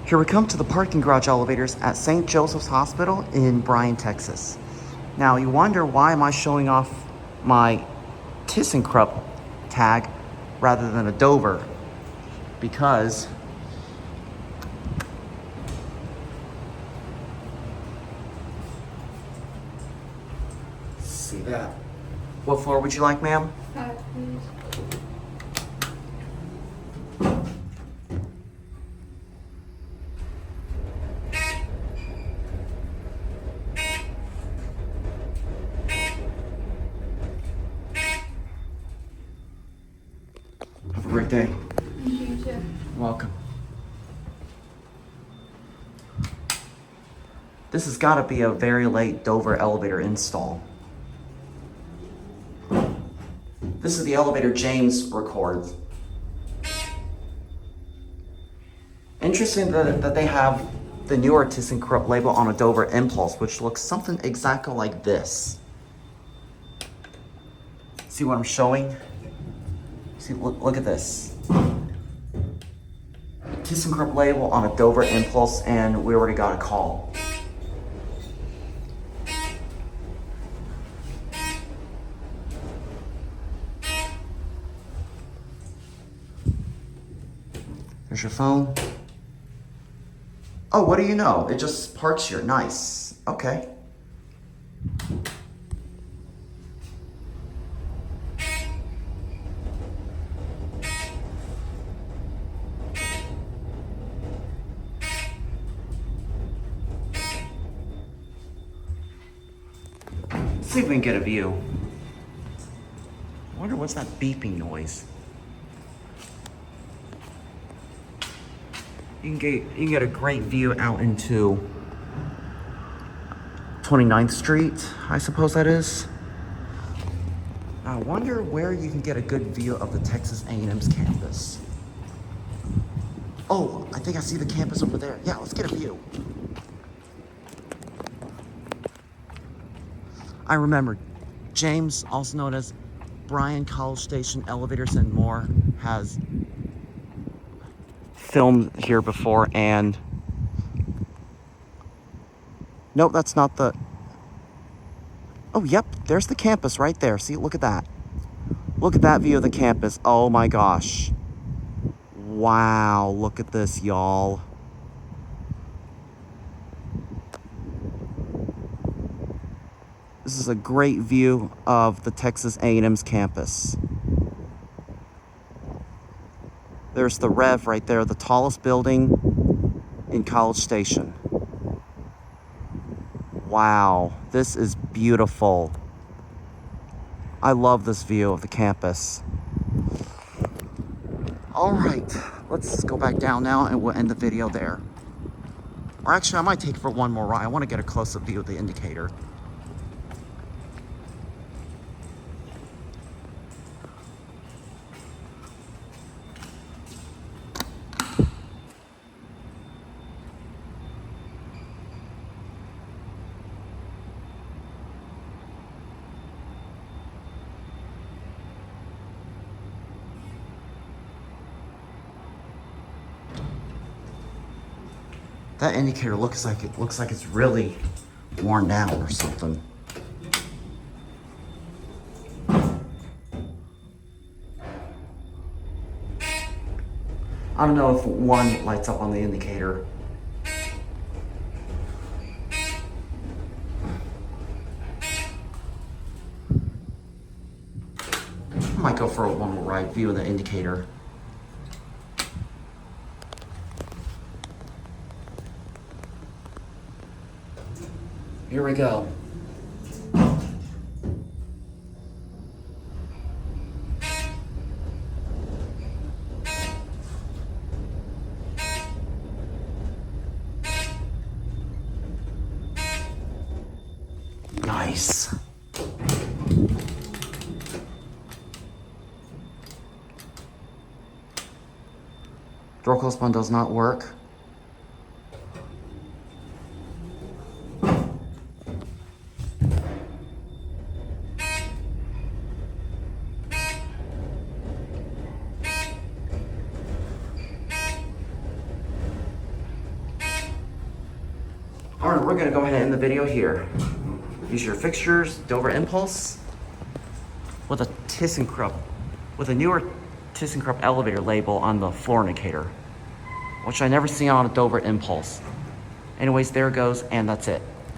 Here we come to the parking garage elevators at St. Joseph's Hospital in Bryan, Texas. Now you wonder, why am I showing off my ThyssenKrupp tag rather than a Dover? Because see that. What floor would you like, ma'am? 5, please. Have a great day. Thank you, too. Welcome. This has got to be a very late Dover elevator install. This is the elevator James records. Interesting that they have the newer ThyssenKrupp label on a Dover Impulse, which looks something exactly like this. See what I'm showing? See, look at this. ThyssenKrupp label on a Dover Impulse, and we already got a call. There's your phone. Oh, what do you know? It just parks here. Nice. Okay. Let's see if we can get a view. I wonder what's that beeping noise. You can get a great view out into 29th Street, I suppose that is. I wonder where you can get a good view of the Texas A&M's campus. Oh, I think I see the campus over there. Yeah, let's get a view. I remember, James, also known as Bryan College Station Elevators and More, has filmed here before, and nope, that's not the... Oh, yep, there's the campus right there. See, look at that. Look at that view of the campus. Oh my gosh. Wow, look at this, y'all. This is a great view of the Texas A&M's campus. There's the Rev right there, the tallest building in College Station. Wow, this is beautiful. I love this view of the campus. All right, let's go back down now and we'll end the video there. Or actually, I might take it for one more ride. I want to get a close-up view of the indicator. That indicator looks like it's really worn down or something. I don't know if one lights up on the indicator. I might go for a one more ride view of the indicator. Here we go. Nice. Door close button does not work. All right, we're gonna go ahead and end the video here. These are your fixtures, Dover Impulse, with a newer ThyssenKrupp Elevator label on the floor indicator, which I never seen on a Dover Impulse. Anyways, there it goes, and that's it.